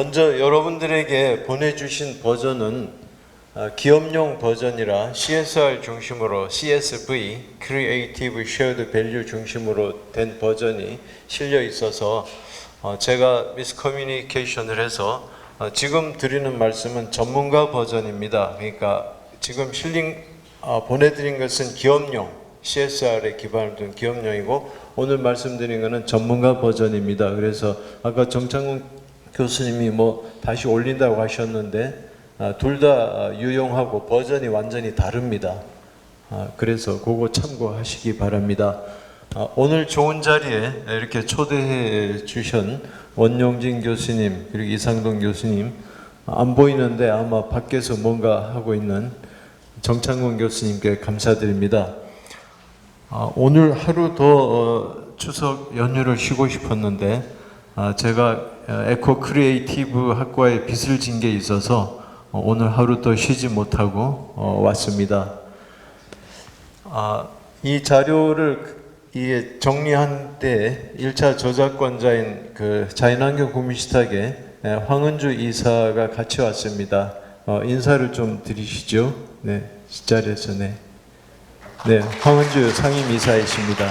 먼저 여러분들에게 보내주신 버전은 기업용 버전이라 CSR 중심으로 CSV, Creative Shared Value 중심으로 된 버전이 실려 있어서 제가 미스커뮤니케이션을 해서 지금 드리는 말씀은 전문가 버전입니다. 그러니까 지금 보내드린 것은 기업용, CSR에 기반을 둔 기업용이고 오늘 말씀드린 것은 전문가 버전입니다. 그래서 아까 정창훈 교수님이 다시 올린다고 하셨는데 둘 다 유용하고 버전이 완전히 다릅니다. 그래서 그거 참고하시기 바랍니다. 오늘 좋은 자리에 이렇게 초대해 주신 원용진 교수님 그리고 이상동 교수님 안 보이는데 아마 밖에서 뭔가 하고 있는 정창훈 교수님께 감사드립니다. 오늘 하루 더 추석 연휴를 쉬고 싶었는데 제가 에코 크리에이티브 학과에 빚을 진 게 있어서 오늘 하루 더 쉬지 못하고 왔습니다. 이 자료를 정리한 때 1차 저작권자인 그 자연환경 국민식탁에 황은주 이사가 같이 왔습니다. 인사를 좀 드리시죠. 네, 자리에서 네, 황은주 상임 이사이십니다.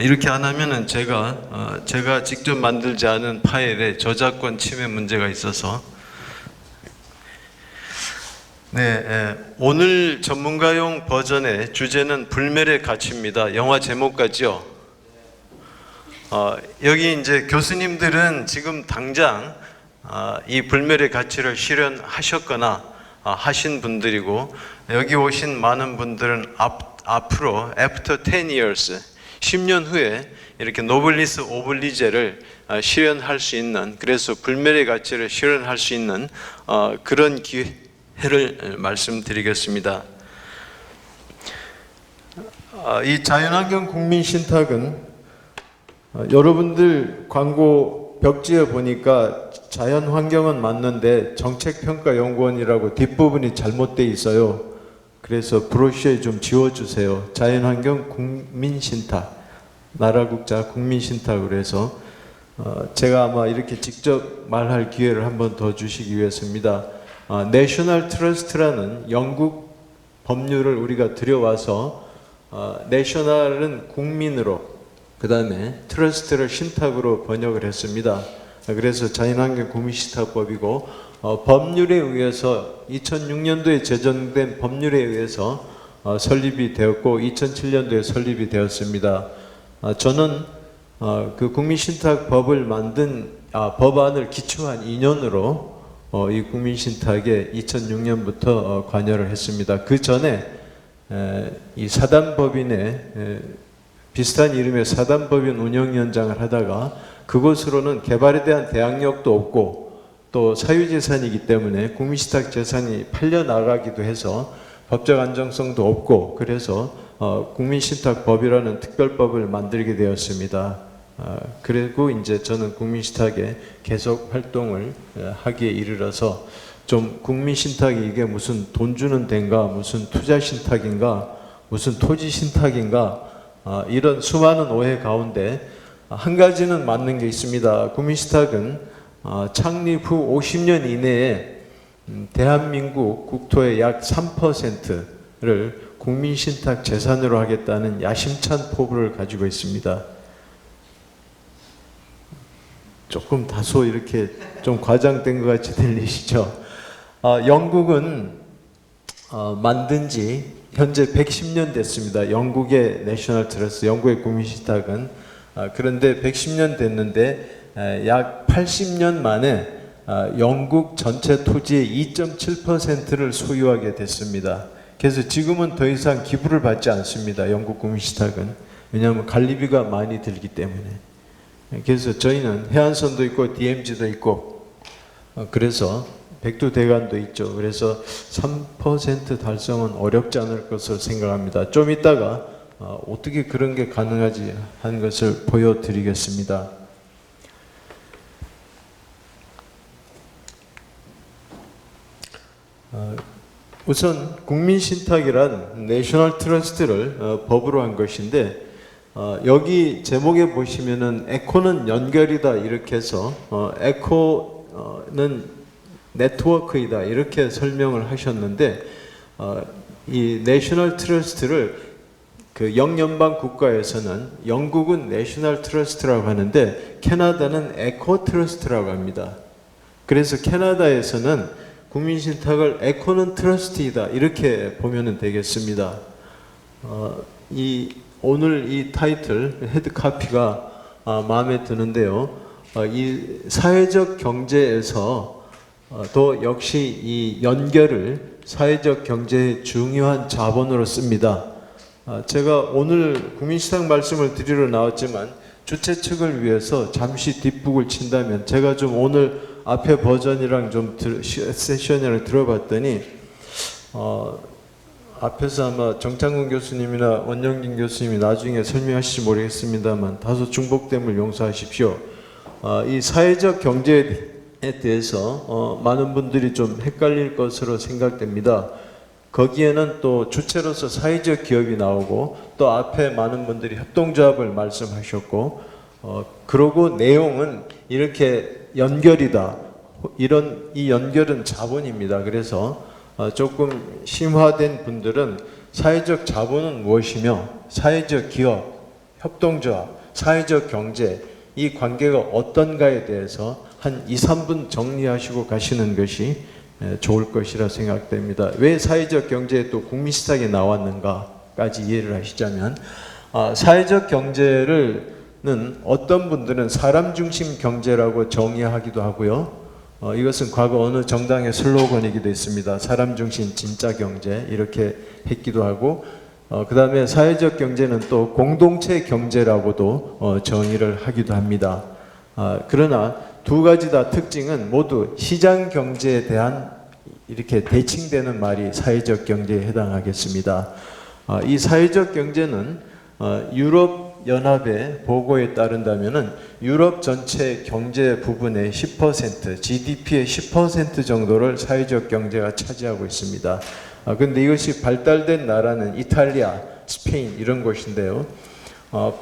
이렇게 안 하면은 제가 직접 만들지 않은 파일에 저작권 침해 문제가 있어서 오늘 전문가용 버전의 주제는 불멸의 가치입니다. 영화 제목까지요. 여기 이제 교수님들은 지금 당장 이 불멸의 가치를 실현하셨거나 하신 분들이고 여기 오신 많은 분들은 앞으로 after 10 years 10년 후에 이렇게 노블리스 오블리제를 실현할 수 있는 그래서 불멸의 가치를 실현할 수 있는 그런 기회를 말씀드리겠습니다. 이 자연환경 국민신탁은 여러분들 광고 벽지에 보니까 자연환경은 맞는데 정책평가연구원이라고 뒷부분이 잘못되어 있어요. 그래서 브로셔에 좀 지워주세요. 자연환경 국민신탁, 나라국자 국민신탁으로 해서 제가 아마 이렇게 직접 말할 기회를 한번 더 주시기 위해서입니다. 내셔널 트러스트라는 영국 법률을 우리가 들여와서 내셔널은 국민으로 그 다음에 트러스트를 신탁으로 번역을 했습니다. 그래서 자연환경 국민신탁법이고 법률에 의해서 2006년도에 제정된 법률에 의해서 설립이 되었고 2007년도에 설립이 되었습니다. 저는 그 국민신탁법을 만든 법안을 기초한 인연으로 이 국민신탁에 2006년부터 관여를 했습니다. 그 전에 이 사단법인의 비슷한 이름의 사단법인 운영위원장을 하다가 그것으로는 개발에 대한 대항력도 없고 또 사유재산이기 때문에 국민신탁 재산이 팔려나가기도 해서 법적 안정성도 없고 그래서 국민신탁법이라는 특별법을 만들게 되었습니다. 그리고 이제 저는 국민신탁에 계속 활동을 하기에 이르러서 좀 국민신탁이 이게 무슨 돈 주는 데인가 무슨 투자신탁인가 무슨 토지신탁인가 이런 수많은 오해 가운데 한 가지는 맞는 게 있습니다. 국민신탁은 창립 후 50년 이내에 대한민국 국토의 약 3%를 국민신탁 재산으로 하겠다는 야심찬 포부를 가지고 있습니다. 조금 다소 이렇게 좀 과장된 것 같이 들리시죠? 영국은 만든 지 현재 110년 됐습니다. 영국의 내셔널 트러스트, 영국의 국민신탁은 그런데 110년 됐는데 약 80년 만에 영국 전체 토지의 2.7%를 소유하게 됐습니다. 그래서 지금은 더 이상 기부를 받지 않습니다. 영국 국민신탁은. 왜냐하면 관리비가 많이 들기 때문에. 그래서 저희는 해안선도 있고 DMZ도 있고 그래서 백두대간도 있죠. 그래서 3% 달성은 어렵지 않을 것으로 생각합니다. 좀 이따가 어떻게 그런 게 가능하지 하는 것을 보여드리겠습니다. 우선 국민신탁이란 내셔널 트러스트를 법으로 한 것인데 여기 제목에 보시면은 에코는 연결이다 이렇게 해서 에코는 네트워크이다 이렇게 설명을 하셨는데 이 내셔널 트러스트를 그 영연방 국가에서는 영국은 내셔널 트러스트라고 하는데 캐나다는 에코 트러스트라고 합니다. 그래서 캐나다에서는 국민신탁을 에코는 트러스트이다 이렇게 보면 되겠습니다. 오늘 이 타이틀 헤드카피가 마음에 드는데요. 이 사회적 경제에서 또 역시 이 연결을 사회적 경제의 중요한 자본으로 씁니다. 제가 오늘 국민신탁 말씀을 드리러 나왔지만 주최 측을 위해서 잠시 뒷북을 친다면 제가 좀 오늘 앞에 버전이랑 좀 세션을 들어봤더니 앞에서 아마 정창근 교수님이나 원영진 교수님이 나중에 설명하실지 모르겠습니다만 다소 중복됨을 용서하십시오. 이 사회적 경제에 대해서 많은 분들이 좀 헷갈릴 것으로 생각됩니다. 거기에는 또 주체로서 사회적 기업이 나오고 또 앞에 많은 분들이 협동조합을 말씀하셨고 그러고 내용은 이렇게 연결이다. 이 연결은 자본입니다. 그래서 조금 심화된 분들은 사회적 자본은 무엇이며 사회적 기업, 협동조합, 사회적 경제 이 관계가 어떤가에 대해서 한 2, 3분 정리하시고 가시는 것이 좋을 것이라 생각됩니다. 왜 사회적 경제에 또 국민신탁이 나왔는가까지 이해를 하시자면 사회적 경제는 어떤 분들은 사람 중심 경제라고 정의하기도 하고요. 이것은 과거 어느 정당의 슬로건이기도 했습니다. 사람 중심 진짜 경제 이렇게 했기도 하고 그 다음에 사회적 경제는 또 공동체 경제라고도 정의를 하기도 합니다. 그러나 두 가지 다 특징은 모두 시장 경제에 대한 이렇게 대칭되는 말이 사회적 경제에 해당하겠습니다. 이 사회적 경제는 유럽 연합의 보고에 따른다면은 유럽 전체 경제 부분의 10%, GDP의 10% 정도를 사회적 경제가 차지하고 있습니다. 근데 이것이 발달된 나라는 이탈리아, 스페인 이런 곳인데요.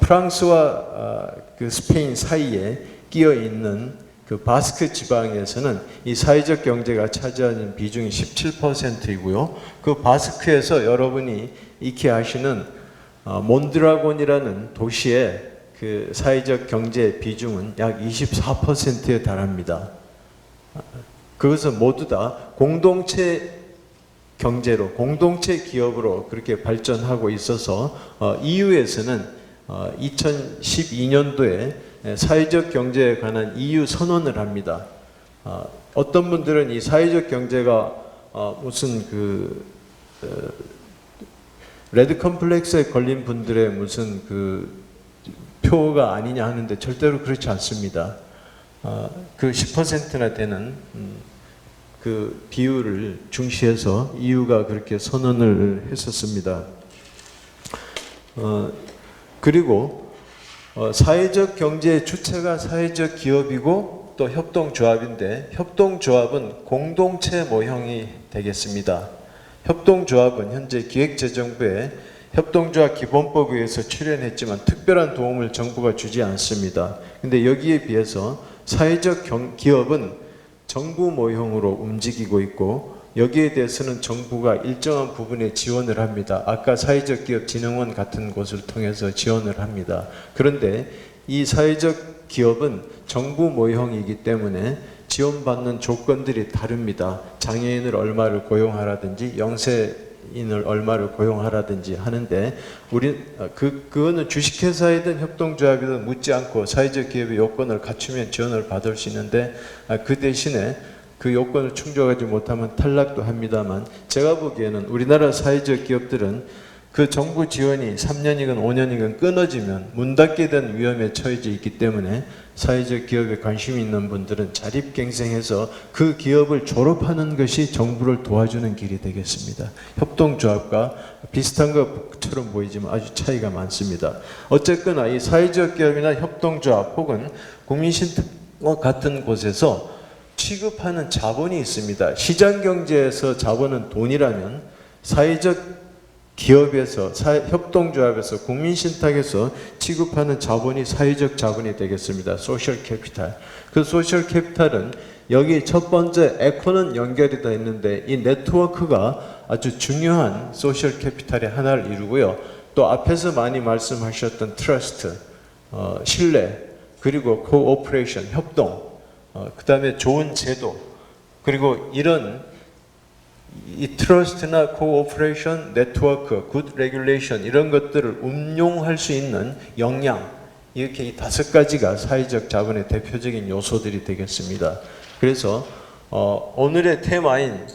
프랑스와 그 스페인 사이에 끼어 있는 그 바스크 지방에서는 이 사회적 경제가 차지하는 비중이 17%이고요. 그 바스크에서 여러분이 익히 아시는 몬드라곤이라는 도시의 그 사회적 경제 비중은 약 24%에 달합니다. 그것은 모두 다 공동체 경제로, 공동체 기업으로 그렇게 발전하고 있어서 EU에서는 2012년도에 사회적 경제에 관한 EU 선언을 합니다. 어떤 분들은 이 사회적 경제가 무슨 레드 컴플렉스에 걸린 분들의 무슨 그 표가 아니냐 하는데 절대로 그렇지 않습니다. 그 10%나 되는 그 비율을 중시해서 EU가 그렇게 선언을 했었습니다. 그리고 사회적 경제의 주체가 사회적 기업이고 또 협동조합인데 협동조합은 공동체 모형이 되겠습니다. 협동조합은 현재 기획재정부에 협동조합 기본법에 의해서 출연했지만 특별한 도움을 정부가 주지 않습니다. 근데 여기에 비해서 사회적 기업은 정부 모형으로 움직이고 있고 여기에 대해서는 정부가 일정한 부분에 지원을 합니다. 아까 사회적 기업 진흥원 같은 곳을 통해서 지원을 합니다. 그런데 이 사회적 기업은 정부 모형이기 때문에 지원받는 조건들이 다릅니다. 장애인을 얼마를 고용하라든지 영세인을 얼마를 고용하라든지 하는데 그거는 주식회사이든 협동조합이든 묻지 않고 사회적 기업의 요건을 갖추면 지원을 받을 수 있는데 그 대신에 그 요건을 충족하지 못하면 탈락도 합니다만 제가 보기에는 우리나라 사회적 기업들은 그 정부 지원이 3년이건 5년이건 끊어지면 문 닫게 된 위험에 처해져 있기 때문에 사회적 기업에 관심이 있는 분들은 자립갱생해서 그 기업을 졸업하는 것이 정부를 도와주는 길이 되겠습니다. 협동조합과 비슷한 것처럼 보이지만 아주 차이가 많습니다. 어쨌거나 이 사회적 기업이나 협동조합 혹은 국민신탁과 같은 곳에서 취급하는 자본이 있습니다. 시장경제에서 자본은 돈이라면 사회적 기업에서 협동조합에서 국민신탁에서 취급하는 자본이 사회적 자본이 되겠습니다. 소셜 캐피탈. 그 소셜 캐피탈은 여기 첫 번째 에코는 연결이 되어 있는데 이 네트워크가 아주 중요한 소셜 캐피탈의 하나를 이루고요. 또 앞에서 많이 말씀하셨던 트러스트, 신뢰, 그리고 코오퍼레이션, 협동, 그 다음에 좋은 제도, 그리고 이런 이 트러스트나 코오퍼레이션, 네트워크, 굿 레귤레이션 이런 것들을 운용할 수 있는 역량, 이렇게 이 5가지가 사회적 자본의 대표적인 요소들이 되겠습니다. 그래서 오늘의 테마인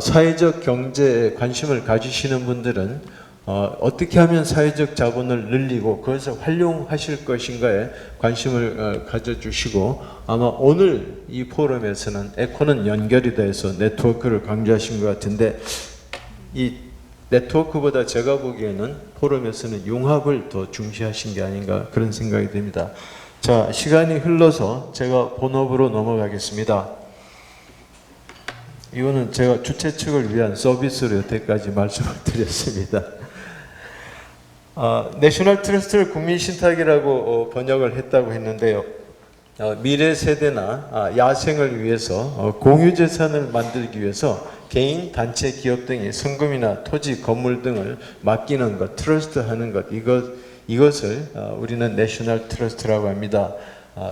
사회적 경제에 관심을 가지시는 분들은 어떻게 하면 사회적 자본을 늘리고 그것을 활용하실 것인가에 관심을 가져주시고, 아마 오늘 이 포럼에서는 에코는 연결이 돼서 네트워크를 강조하신 것 같은데, 이 네트워크보다 제가 보기에는 포럼에서는 융합을 더 중시하신 게 아닌가 그런 생각이 듭니다. 자, 시간이 흘러서 제가 본업으로 넘어가겠습니다. 이거는 제가 주최 측을 위한 서비스로 여태까지 말씀을 드렸습니다. 내셔널 트러스트를 국민신탁이라고 번역을 했다고 했는데요. 미래 세대나 야생을 위해서 공유재산을 만들기 위해서 개인, 단체, 기업 등이 성금이나 토지, 건물 등을 맡기는 것, 트러스트하는 것, 이것을 우리는 내셔널 트러스트라고 합니다.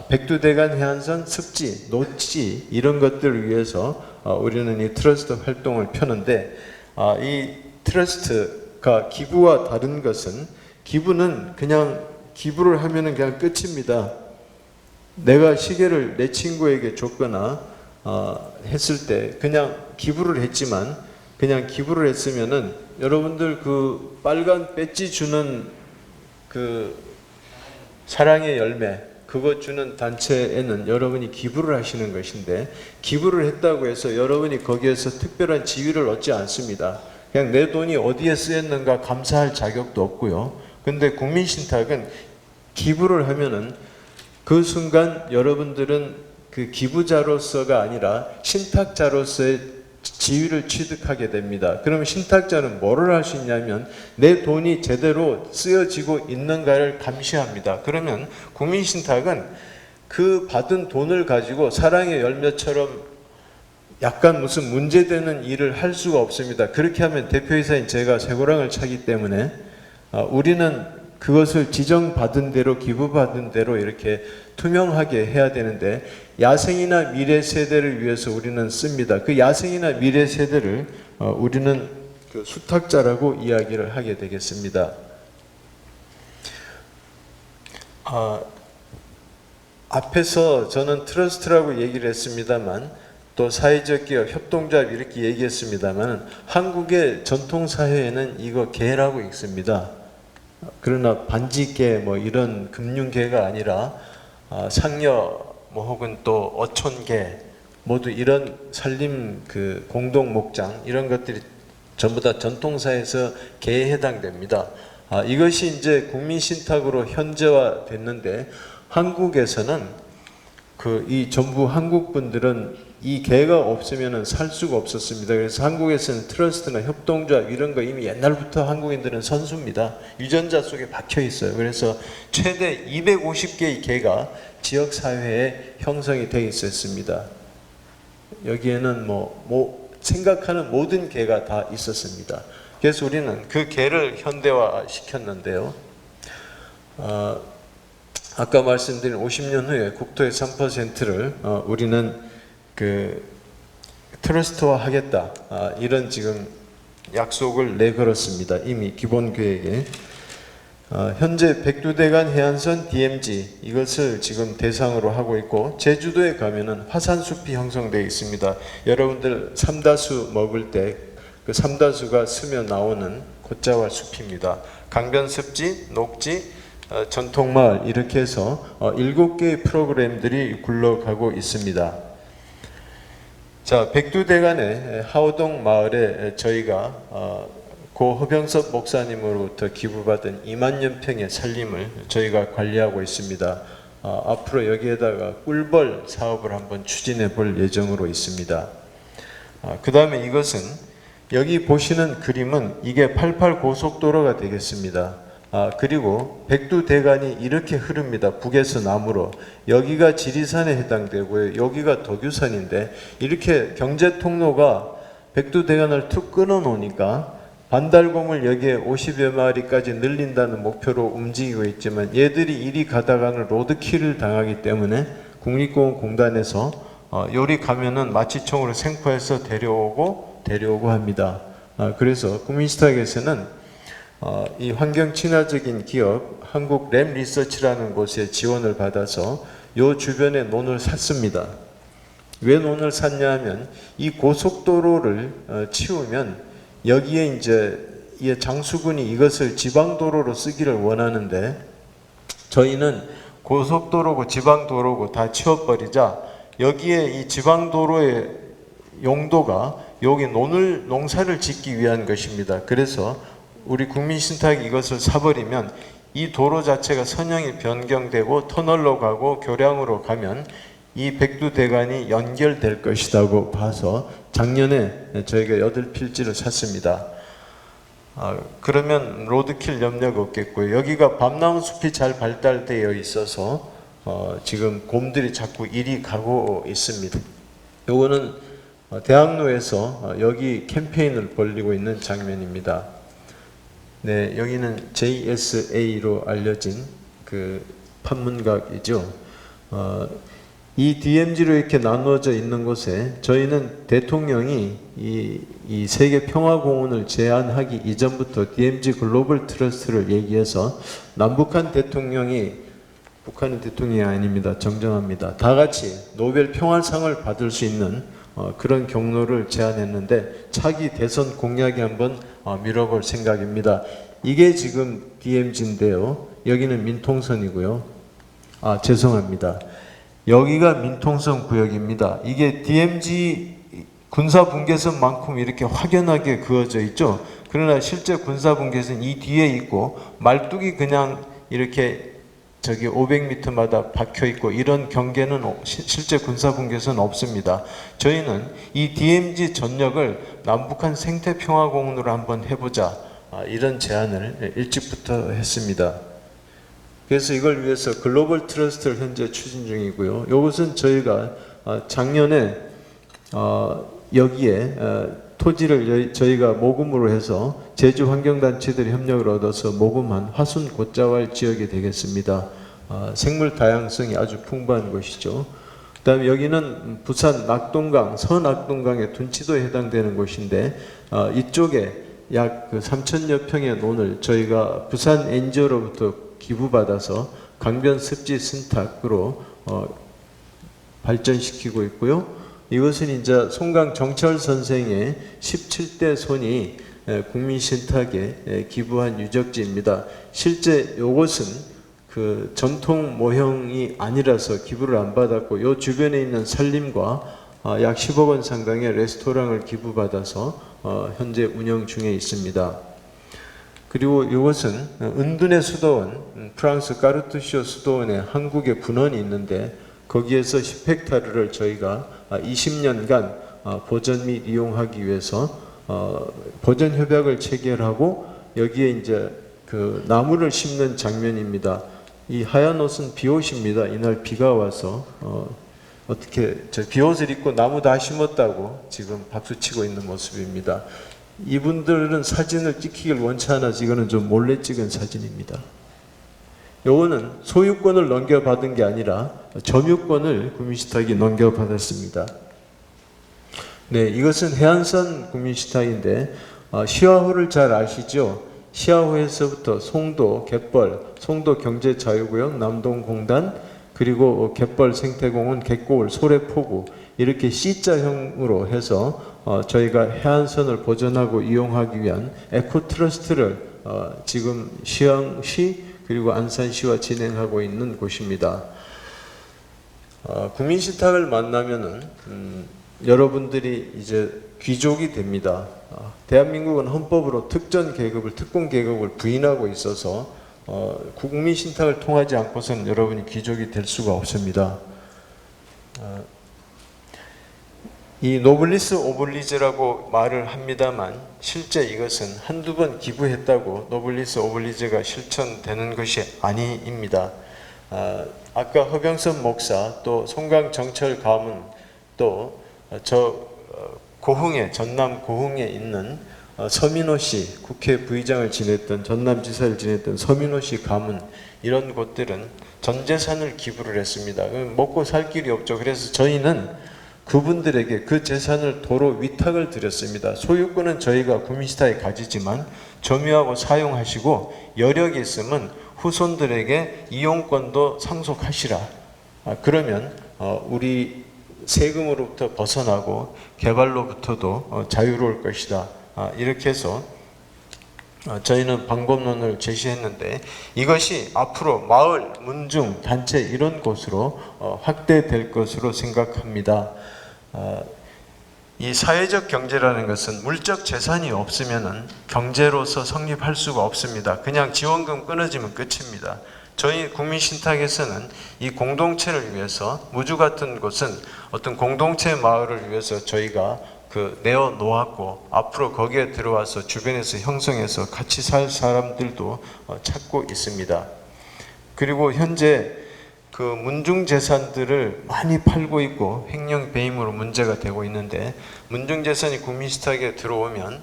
백두대간 해안선, 습지, 녹지 이런 것들을 위해서 우리는 이 트러스트 활동을 펴는데, 이 트러스트가 기부와 다른 것은, 기부는 그냥 기부를 하면은 그냥 끝입니다. 내가 시계를 내 친구에게 줬거나 했을 때 그냥 기부를 했지만, 그냥 기부를 했으면은 여러분들 그 빨간 배지 주는 그 사랑의 열매, 그거 주는 단체에는 여러분이 기부를 하시는 것인데, 기부를 했다고 해서 여러분이 거기에서 특별한 지위를 얻지 않습니다. 그냥 내 돈이 어디에 쓰였는가 감사할 자격도 없고요. 근데 국민신탁은 기부를 하면은 그 순간 여러분들은 그 기부자로서가 아니라 신탁자로서의 지위를 취득하게 됩니다. 그러면 신탁자는 뭐를 할 수 있냐면 내 돈이 제대로 쓰여지고 있는가를 감시합니다. 그러면 국민신탁은 그 받은 돈을 가지고 사랑의 열매처럼 약간 무슨 문제되는 일을 할 수가 없습니다. 그렇게 하면 대표이사인 제가 쇠고랑을 차기 때문에 우리는 그것을 지정받은 대로, 기부받은 대로 이렇게 투명하게 해야 되는데, 야생이나 미래 세대를 위해서 우리는 씁니다. 그 야생이나 미래 세대를 우리는 그 수탁자라고 이야기를 하게 되겠습니다. 앞에서 저는 트러스트라고 얘기를 했습니다만, 또 사회적 기업, 협동조합 이렇게 얘기했습니다만, 한국의 전통사회에는 이거 개라고 읽습니다. 그러나 반지계 뭐 이런 금융계가 아니라 상여 뭐 혹은 또 어촌계, 모두 이런 산림 그 공동 목장 이런 것들이 전부 다 전통사에서 개에 해당됩니다. 이것이 이제 국민신탁으로 현재화됐는데, 한국에서는 이 전부 한국 분들은 이 개가 없으면 살 수가 없었습니다. 그래서 한국에서는 트러스트나 협동조합 이런 거 이미 옛날부터 한국인들은 선수입니다. 유전자 속에 박혀 있어요. 그래서 최대 250개의 개가 지역 사회에 형성이 되어 있었습니다. 여기에는 뭐 생각하는 모든 개가 다 있었습니다. 그래서 우리는 그 개를 현대화 시켰는데요. 아까 말씀드린 50년 후에 국토의 3%를 우리는 그 트러스트화 하겠다, 이런 지금 약속을 내걸었습니다. 이미 기본 계획에. 현재 백두대간 해안선 DMZ 이것을 지금 대상으로 하고 있고, 제주도에 가면은 화산숲이 형성되어 있습니다. 여러분들 삼다수 먹을 때 그 삼다수가 스며 나오는 곶자왈 숲입니다. 강변습지, 녹지, 전통마을 이렇게 해서 7개의 프로그램들이 굴러가고 있습니다. 자, 백두대간의 하오동 마을에 저희가 고 허병섭 목사님으로부터 기부받은 2만여 평의 산림을 저희가 관리하고 있습니다. 앞으로 여기에다가 꿀벌 사업을 한번 추진해 볼 예정으로 있습니다. 그 다음에 이것은 여기 보시는 그림은 이게 88 고속도로가 되겠습니다. 그리고 백두대간이 이렇게 흐릅니다. 북에서 남으로. 여기가 지리산에 해당되고요. 여기가 덕유산인데 이렇게 경제통로가 백두대간을 툭 끊어 놓으니까 반달곰을 여기에 50여 마리까지 늘린다는 목표로 움직이고 있지만 얘들이 이리 가다가는 로드킬을 당하기 때문에 국립공원공단에서 요리 가면은 마취총으로 생포해서 데려오고 합니다. 그래서 국민식탁에서는 이 환경 친화적인 기업 한국 램 리서치라는 곳에 지원을 받아서 요 주변에 논을 샀습니다. 왜 논을 샀냐 하면 이 고속도로를 치우면 여기에 이제 이 장수군이 이것을 지방도로로 쓰기를 원하는데 저희는 고속도로고 지방도로고 다 치워버리자 여기에 이 지방도로의 용도가 여기 농사를 짓기 위한 것입니다. 그래서 우리 국민신탁이 이것을 사버리면 이 도로 자체가 선형이 변경되고 터널로 가고 교량으로 가면 이 백두대간이 연결될 것이라고 봐서 작년에 저희가 8필지를 샀습니다. 그러면 로드킬 염려가 없겠고요. 여기가 밤나무 숲이 잘 발달되어 있어서 지금 곰들이 자꾸 이리 가고 있습니다. 요거는 대학로에서 여기 캠페인을 벌이고 있는 장면입니다. 네, 여기는 JSA로 알려진 그 판문각이죠. 이 DMZ로 이렇게 나누어져 있는 곳에 저희는 대통령이 이 세계 평화공원을 제안하기 이전부터 DMZ 글로벌 트러스트를 얘기해서 남북한 대통령이 북한의 대통령이 아닙니다. 정정합니다. 다 같이 노벨 평화상을 받을 수 있는 그런 경로를 제안했는데 차기 대선 공약에 한번 밀어볼 생각입니다. 이게 지금 DMZ인데요. 여기는 민통선이고요. 죄송합니다. 여기가 민통선 구역입니다. 이게 DMZ 군사분계선만큼 이렇게 확연하게 그어져 있죠. 그러나 실제 군사분계선 이 뒤에 있고 말뚝이 그냥 이렇게 저기 500m마다 박혀 있고 이런 경계는 실제 군사분계선 없습니다. 저희는 이 DMZ 전역을 남북한 생태평화공원으로 한번 해보자 이런 제안을 일찍부터 했습니다. 그래서 이걸 위해서 글로벌 트러스트를 현재 추진 중이고요. 이것은 저희가 작년에 여기에 토지를 저희가 모금으로 해서 제주 환경단체들이 협력을 얻어서 모금한 화순 곶자왈 지역이 되겠습니다. 생물 다양성이 아주 풍부한 곳이죠. 그 다음에 여기는 부산 낙동강, 서낙동강의 둔치도에 해당되는 곳인데 이쪽에 약 3,000여 평의 논을 저희가 부산 NGO로부터 기부받아서 강변 습지 신탁으로 발전시키고 있고요. 이것은 이제 송강 정철 선생의 17대 손이 국민신탁에 기부한 유적지입니다. 실제 이것은 그 전통 모형이 아니라서 기부를 안 받았고 이 주변에 있는 산림과 약 10억 원 상당의 레스토랑을 기부받아서 현재 운영 중에 있습니다. 그리고 이것은 은둔의 수도원, 프랑스 까르투시오 수도원에 한국의 분원이 있는데 거기에서 10헥타르를 저희가 20년간 보전 및 이용하기 위해서 보전 협약을 체결하고 여기에 이제 그 나무를 심는 장면입니다. 이 하얀 옷은 비옷입니다. 이날 비가 와서 어떻게 저 비옷을 입고 나무 다 심었다고 지금 박수치고 있는 모습입니다. 이분들은 사진을 찍히길 원치 않아서 이거는 좀 몰래 찍은 사진입니다. 요거는 소유권을 넘겨받은 게 아니라 점유권을 국민식탁이 넘겨받았습니다. 네, 이것은 해안선 국민식탁인데 시화호를 잘 아시죠? 시화호에서부터 송도, 갯벌, 송도 경제자유구역, 남동공단, 그리고 갯벌 생태공원, 갯고을, 소래포구 이렇게 C자형으로 해서 저희가 해안선을 보존하고 이용하기 위한 에코트러스트를 지금 시흥시 그리고 안산시와 진행하고 있는 곳입니다. 국민신탁을 만나면은 여러분들이 이제 귀족이 됩니다. 대한민국은 헌법으로 특전 계급을, 특권 계급을 부인하고 있어서 국민신탁을 통하지 않고서는 여러분이 귀족이 될 수가 없습니다. 이 노블리스 오블리제라고 말을 합니다만 실제 이것은 한두 번 기부했다고 노블리스 오블리제가 실천되는 것이 아닙니다. 아까 허병선 목사 또 송강정철 가문 또 고흥에 전남 고흥에 있는 서민호 씨 국회 부의장을 지냈던 전남지사를 지냈던 서민호 씨 가문 이런 곳들은 전 재산을 기부를 했습니다. 먹고 살 길이 없죠. 그래서 저희는 그분들에게 그 재산을 도로 위탁을 드렸습니다. 소유권은 저희가 구민시타에 가지지만 점유하고 사용하시고 여력이 있으면 후손들에게 이용권도 상속하시라. 그러면 우리 세금으로부터 벗어나고 개발로부터도 자유로울 것이다. 이렇게 해서 저희는 방법론을 제시했는데 이것이 앞으로 마을, 문중, 단체 이런 곳으로 확대될 것으로 생각합니다. 이 사회적 경제라는 것은 물적 재산이 없으면 경제로서 성립할 수가 없습니다. 그냥 지원금 끊어지면 끝입니다. 저희 국민신탁에서는 이 공동체를 위해서 무주 같은 곳은 어떤 공동체 마을을 위해서 저희가 내어 놓았고 앞으로 거기에 들어와서 주변에서 형성해서 같이 살 사람들도 찾고 있습니다. 그리고 현재 그 문중 재산들을 많이 팔고 있고 횡령 배임으로 문제가 되고 있는데 문중 재산이 국민신탁에 들어오면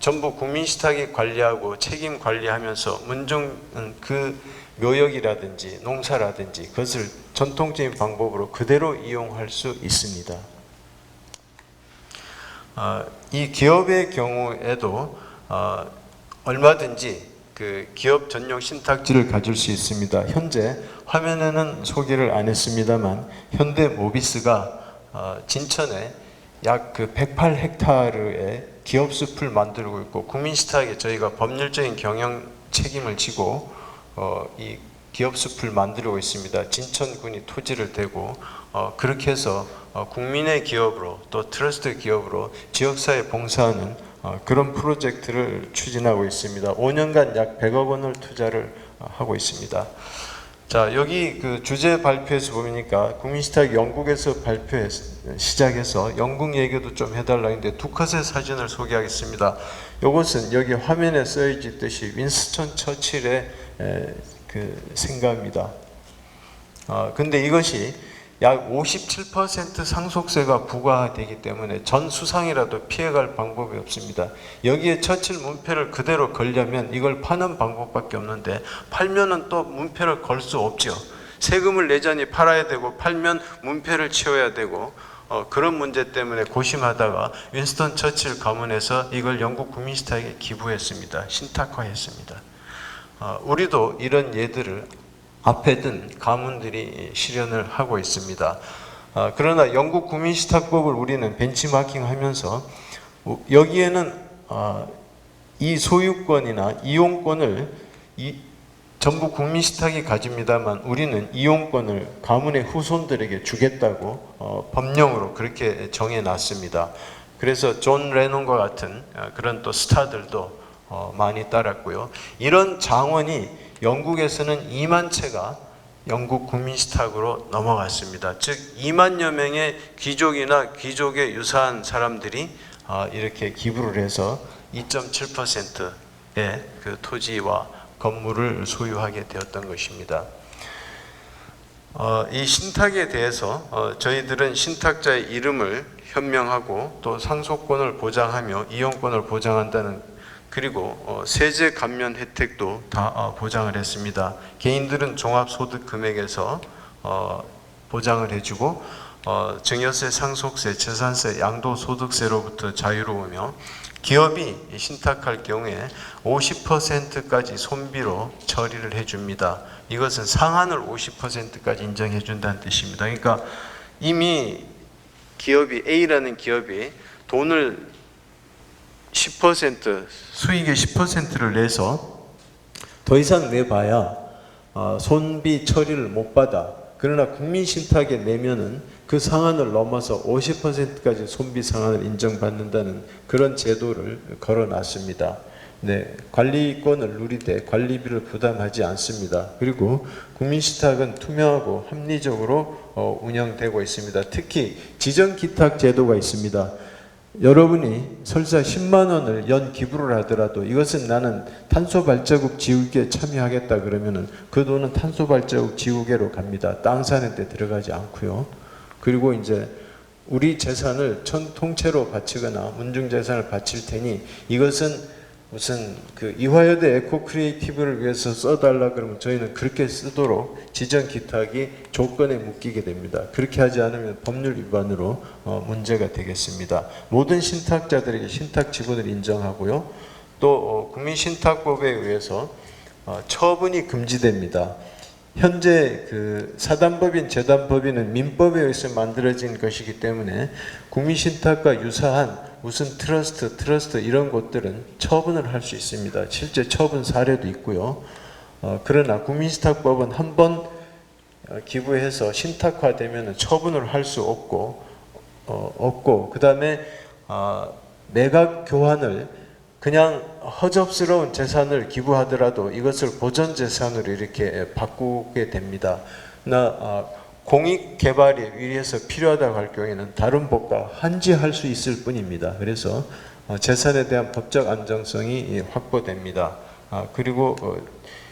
전부 국민신탁이 관리하고 책임 관리하면서 문중은 그 묘역이라든지 농사라든지 그것을 전통적인 방법으로 그대로 이용할 수 있습니다. 이 기업의 경우에도 얼마든지 그 기업 전용 신탁지를 가질 수 있습니다. 현재 화면에는 소개를 안 했습니다만 현대모비스가 진천에 약 108헥타르의 기업숲을 만들고 있고 국민신탁에 저희가 법률적인 경영 책임을 지고 이 기업숲을 만들고 있습니다. 진천군이 토지를 대고 그렇게 해서 국민의 기업으로 또 트러스트 기업으로 지역사회 봉사하는 그런 프로젝트를 추진하고 있습니다. 5년간 약 100억 원을 투자를 하고 있습니다. 자, 여기 그 주제 발표에서 보니까 국민신탁 영국에서 시작해서 영국 얘기도 좀 해달라 했는데 두 컷의 사진을 소개하겠습니다. 이것은 여기 화면에 써있듯이 윈스턴 처칠의 그 생각입니다. 근데 이것이 약 57% 상속세가 부과되기 때문에 전 수상이라도 피해갈 방법이 없습니다. 여기에 처칠 문패를 그대로 걸려면 이걸 파는 방법밖에 없는데 팔면은 또 문패를 걸 수 없죠. 세금을 내자니 팔아야 되고 팔면 문패를 치워야 되고 그런 문제 때문에 고심하다가 윈스턴 처칠 가문에서 이걸 영국 국민신탁에 기부했습니다. 신탁화했습니다. 우리도 이런 예들을 앞에 든 가문들이 실현을 하고 있습니다. 그러나 영국 국민신탁법을 우리는 벤치마킹 하면서 여기에는 이 소유권이나 이용권을 전부 국민신탁이 가집니다만 우리는 이용권을 가문의 후손들에게 주겠다고 법령으로 그렇게 정해놨습니다. 그래서 존 레논과 같은 그런 또 스타들도 많이 따랐고요. 이런 장원이 영국에서는 2만 채가 영국 국민신탁으로 넘어갔습니다. 즉 2만여 명의 귀족이나 귀족에 유사한 사람들이 이렇게 기부를 해서 2.7%의 그 토지와 건물을 소유하게 되었던 것입니다. 이 신탁에 대해서 저희들은 신탁자의 이름을 현명하고 또 상속권을 보장하며 이용권을 보장한다는 그리고 세제 감면 혜택도 다 보장을 했습니다. 개인들은 종합소득 금액에서 보장을 해주고 증여세, 상속세, 재산세, 양도소득세로부터 자유로우며 기업이 신탁할 경우에 50%까지 손비로 처리를 해줍니다. 이것은 상한을 50%까지 인정해 준다는 뜻입니다. 그러니까 이미 기업이 A라는 기업이 돈을 10% 수익의 10%를 내서 더 이상 내봐야 손비 처리를 못 받아. 그러나 국민신탁에 내면은 그 상한을 넘어서 50%까지 손비 상한을 인정받는다는 그런 제도를 걸어놨습니다. 네, 관리권을 누리되 관리비를 부담하지 않습니다. 그리고 국민신탁은 투명하고 합리적으로 운영되고 있습니다. 특히 지정기탁 제도가 있습니다. 여러분이 설사 10만 원을 연 기부를 하더라도 이것은 나는 탄소 발자국 지우기에 참여하겠다 그러면은 그 돈은 탄소 발자국 지우개로 갑니다. 땅 사는 데 들어가지 않고요. 그리고 이제 우리 재산을 통째로 바치거나 문중 재산을 바칠 테니 이것은 무슨 그 이화여대 에코 크리에이티브를 위해서 써달라 그러면 저희는 그렇게 쓰도록 지정 기탁이 조건에 묶이게 됩니다. 그렇게 하지 않으면 법률 위반으로 문제가 되겠습니다. 모든 신탁자들에게 신탁 지분을 인정하고요. 또 국민신탁법에 의해서 처분이 금지됩니다. 현재 그 사단법인, 재단법인은 민법에 의해서 만들어진 것이기 때문에 국민신탁과 유사한 무슨 트러스트 이런 것들은 처분을 할 수 있습니다. 실제 처분 사례도 있고요. 그러나 국민신탁법은 한번 기부해서 신탁화되면 처분을 할 수 없고 그 다음에 매각 교환을 그냥 허접스러운 재산을 기부하더라도 이것을 보전 재산으로 이렇게 바꾸게 됩니다. 공익 개발에 위해서 필요하다고 할 경우에는 다른 법과 한지할 수 있을 뿐입니다. 그래서 재산에 대한 법적 안정성이 확보됩니다. 그리고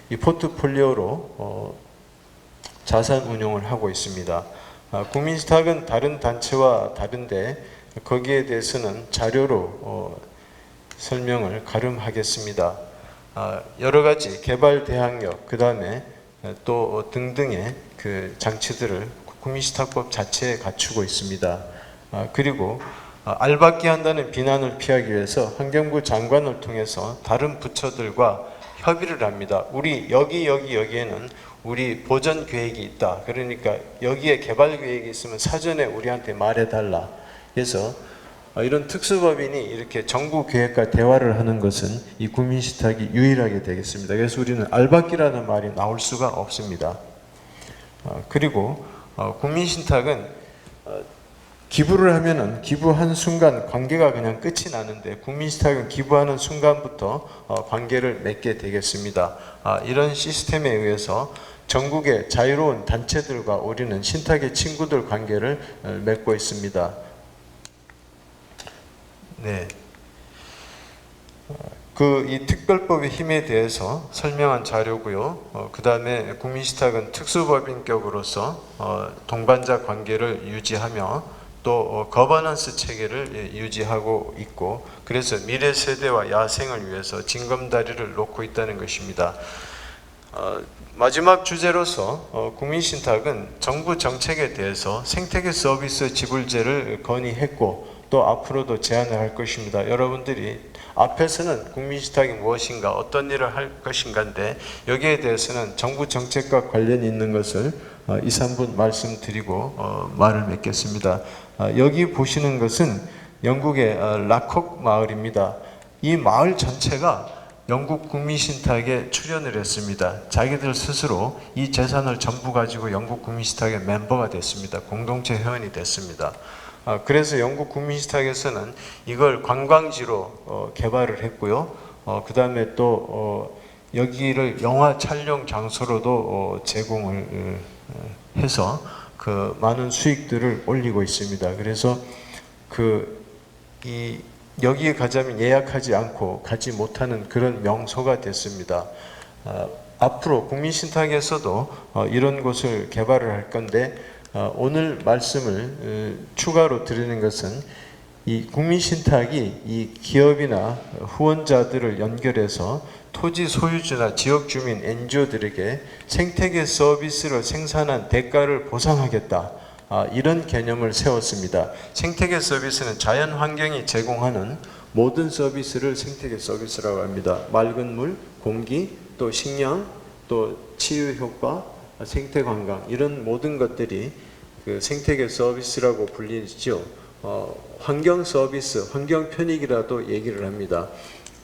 이 포트폴리오로 자산 운용을 하고 있습니다. 국민신탁은 다른 단체와 다른데 거기에 대해서는 자료로 설명을 가름하겠습니다. 여러 가지 개발 대항력, 그 다음에 또 등등의 그 장치들을 국민신탁법 자체에 갖추고 있습니다. 그리고 알박기 한다는 비난을 피하기 위해서 환경부 장관을 통해서 다른 부처들과 협의를 합니다. 우리 여기에는 우리 보전 계획이 있다. 그러니까 여기에 개발 계획이 있으면 사전에 우리한테 말해달라. 그래서 이런 특수법인이 이렇게 정부 계획과 대화를 하는 것은 이 국민신탁이 유일하게 되겠습니다. 그래서 우리는 알박기라는 말이 나올 수가 없습니다. 그리고 국민신탁은 기부를 하면은 기부한 순간 관계가 그냥 끝이 나는데 국민신탁은 기부하는 순간부터 관계를 맺게 되겠습니다. 이런 시스템에 의해서 전국의 자유로운 단체들과 우리는 신탁의 친구들 관계를 맺고 있습니다. 네. 이 특별법의 힘에 대해서 설명한 자료고요. 그 다음에 국민신탁은 특수법인격으로서 동반자 관계를 유지하며 또 거버넌스 체계를 유지하고 있고 그래서 미래 세대와 야생을 위해서 징검다리를 놓고 있다는 것입니다. 마지막 주제로서 국민신탁은 정부 정책에 대해서 생태계 서비스 지불제를 건의했고 또 앞으로도 제안을 할 것입니다. 여러분들이 앞에서는 국민신탁이 무엇인가 어떤 일을 할 것인가인데 여기에 대해서는 정부 정책과 관련이 있는 것을 2, 3분 말씀드리고 말을 맺겠습니다. 여기 보시는 것은 영국의 라콕 마을입니다. 이 마을 전체가 영국 국민신탁에 출연을 했습니다. 자기들 스스로 이 재산을 전부 가지고 영국 국민신탁의 멤버가 됐습니다. 공동체 회원이 됐습니다. 그래서 영국 국민신탁에서는 이걸 관광지로 개발을 했고요. 그 다음에 또 여기를 영화 촬영 장소로도 제공을 해서 그 많은 수익들을 올리고 있습니다. 그래서 여기에 가자면 예약하지 않고 가지 못하는 그런 명소가 됐습니다. 앞으로 국민신탁에서도 이런 곳을 개발을 할 건데 오늘 말씀을 추가로 드리는 것은 이 국민신탁이 이 기업이나 후원자들을 연결해서 토지 소유주나 지역 주민 NGO들에게 생태계 서비스를 생산한 대가를 보상하겠다. 이런 개념을 세웠습니다. 생태계 서비스는 자연 환경이 제공하는 모든 서비스를 생태계 서비스라고 합니다. 맑은 물, 공기, 또 식량, 또 치유 효과, 생태 관광 이런 모든 것들이 그 생태계 서비스라고 불리죠. 환경 서비스, 환경 편익이라도 얘기를 합니다.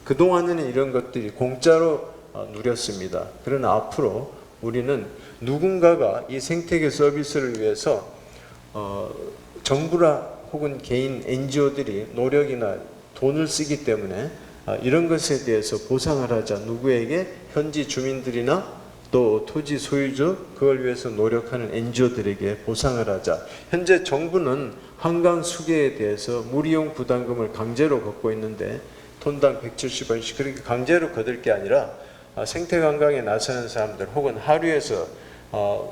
그동안에는 이런 것들이 공짜로 누렸습니다. 그러나 앞으로 우리는 누군가가 이 생태계 서비스를 위해서 정부나 혹은 개인 NGO들이 노력이나 돈을 쓰기 때문에 이런 것에 대해서 보상을 하자. 누구에게? 현지 주민들이나 또 토지 소유주, 그걸 위해서 노력하는 NGO들에게 보상을 하자. 현재 정부는 한강 수계에 대해서 물이용 부담금을 강제로 걷고 있는데 톤당 170원씩 그렇게 강제로 거둘 게 아니라 생태관광에 나서는 사람들 혹은 하류에서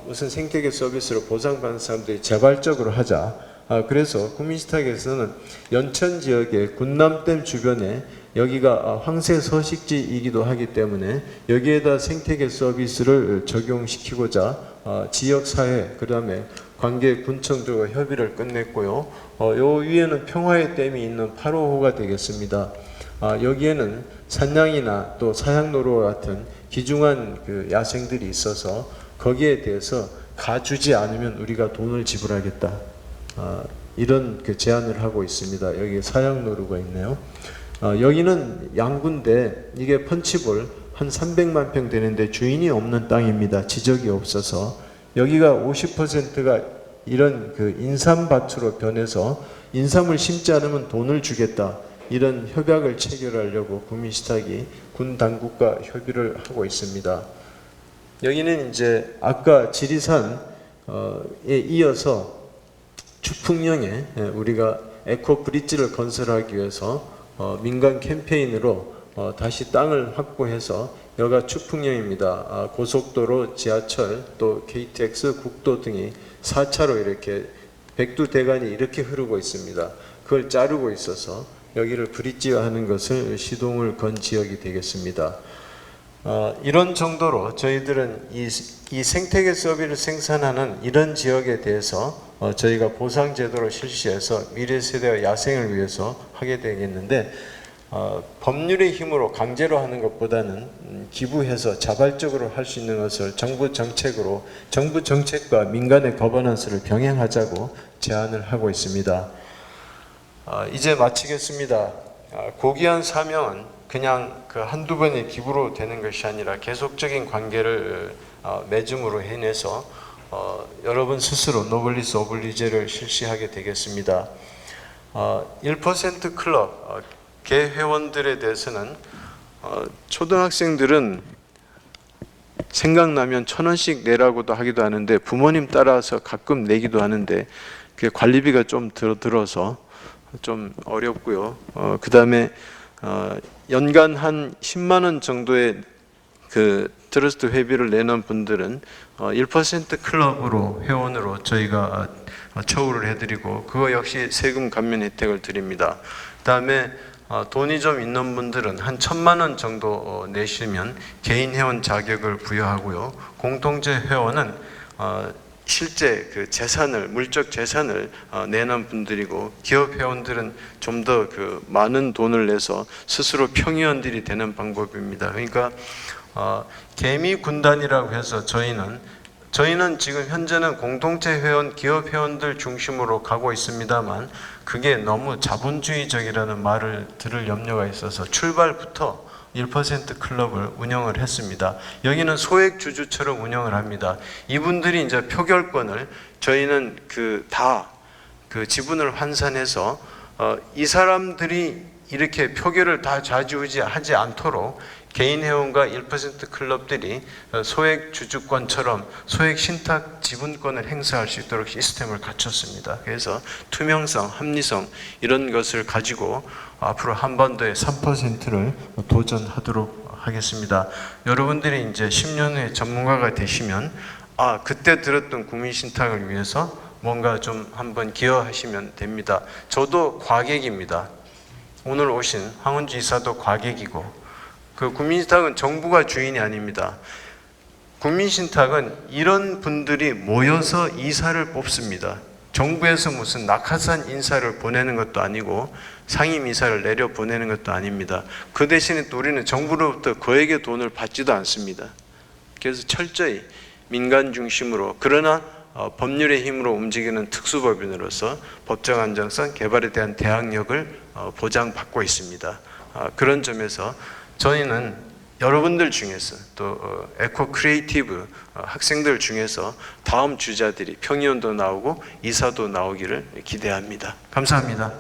무슨 생태계 서비스로 보상받는 사람들이 자발적으로 하자. 그래서 국민식탁에서는 연천 지역의 군남댐 주변에 여기가 황새 서식지이기도 하기 때문에 여기에다 생태계 서비스를 적용시키고자 지역사회 그 다음에 관계 군청들과 협의를 끝냈고요. 요 위에는 평화의 댐이 있는 8호호가 되겠습니다. 여기에는 산양이나 또 사양노루와 같은 귀중한 그 야생들이 있어서 거기에 대해서 가주지 않으면 우리가 돈을 지불하겠다. 이런 그 제안을 하고 있습니다. 여기 사양노루가 있네요. 여기는 양구인데 이게 펀치볼 한 300만 평 되는데 주인이 없는 땅입니다. 지적이 없어서 여기가 50%가 이런 그 인삼밭으로 변해서 인삼을 심지 않으면 돈을 주겠다. 이런 협약을 체결하려고 국민식탁이 군 당국과 협의를 하고 있습니다. 여기는 이제 아까 지리산에 이어서 주풍령에 우리가 에코 브릿지를 건설하기 위해서 민간 캠페인으로 다시 땅을 확보해서 여기가 추풍령입니다. 고속도로, 지하철, 또 KTX, 국도 등이 4차로 이렇게 백두대간이 이렇게 흐르고 있습니다. 그걸 자르고 있어서 여기를 브릿지화하는 것을 시동을 건 지역이 되겠습니다. 이런 정도로 저희들은 이 생태계 서비스를 생산하는 이런 지역에 대해서 저희가 보상 제도를 실시해서 미래 세대와 야생을 위해서 하게 되겠는데 법률의 힘으로 강제로 하는 것보다는 기부해서 자발적으로 할 수 있는 것을 정부 정책으로 정부 정책과 민간의 거버넌스를 병행하자고 제안을 하고 있습니다. 이제 마치겠습니다. 고귀한 사명은 그냥 그 한두 번의 기부로 되는 것이 아니라 계속적인 관계를 맺음으로 해내서 여러분 스스로 노블리스 오블리제를 실시하게 되겠습니다. 1% 클럽 개회원들에 대해서는 초등학생들은 생각나면 1,000원씩 내라고도 하기도 하는데 부모님 따라서 가끔 내기도 하는데 그게 관리비가 좀 들어서 좀 어렵고요. 그 다음에 연간 한 10만 원 정도의 그 트러스트 회비를 내는 분들은 1% 클럽으로 회원으로 저희가 처우를 해드리고 그거 역시 세금 감면 혜택을 드립니다. 그 다음에 돈이 좀 있는 분들은 한 1,000만 원 정도 내시면 개인 회원 자격을 부여하고요. 공동체 회원은 실제 그 재산을 물적 재산을 내는 분들이고 기업 회원들은 좀 더 그 많은 돈을 내서 스스로 평의원들이 되는 방법입니다. 그러니까 개미 군단이라고 해서 저희는 지금 현재는 공동체 회원, 기업 회원들 중심으로 가고 있습니다만 그게 너무 자본주의적이라는 말을 들을 염려가 있어서 출발부터 1% 클럽을 운영을 했습니다. 여기는 소액 주주처럼 운영을 합니다. 이분들이 이제 표결권을 저희는 다 지분을 환산해서 이 사람들이 이렇게 표결을 다 좌지우지하지 않도록 개인 회원과 1% 클럽들이 소액 주주권처럼 소액 신탁 지분권을 행사할 수 있도록 시스템을 갖췄습니다. 그래서 투명성, 합리성 이런 것을 가지고 앞으로 한반도의 3%를 도전하도록 하겠습니다. 여러분들이 이제 10년 후에 전문가가 되시면 그때 들었던 국민신탁을 위해서 뭔가 좀 한번 기여하시면 됩니다. 저도 과객입니다. 오늘 오신 황운주 이사도 과객이고 그 국민신탁은 정부가 주인이 아닙니다. 국민신탁은 이런 분들이 모여서 이사를 뽑습니다. 정부에서 무슨 낙하산 인사를 보내는 것도 아니고 상임 이사를 내려 보내는 것도 아닙니다. 그 대신에 또 우리는 정부로부터 거액의 돈을 받지도 않습니다. 그래서 철저히 민간 중심으로 그러나 법률의 힘으로 움직이는 특수법인으로서 법적 안정성, 개발에 대한 대항력을 보장받고 있습니다. 그런 점에서 저희는 여러분들 중에서 또 에코 크리에이티브 학생들 중에서 다음 주자들이 평의원도 나오고 이사도 나오기를 기대합니다. 감사합니다.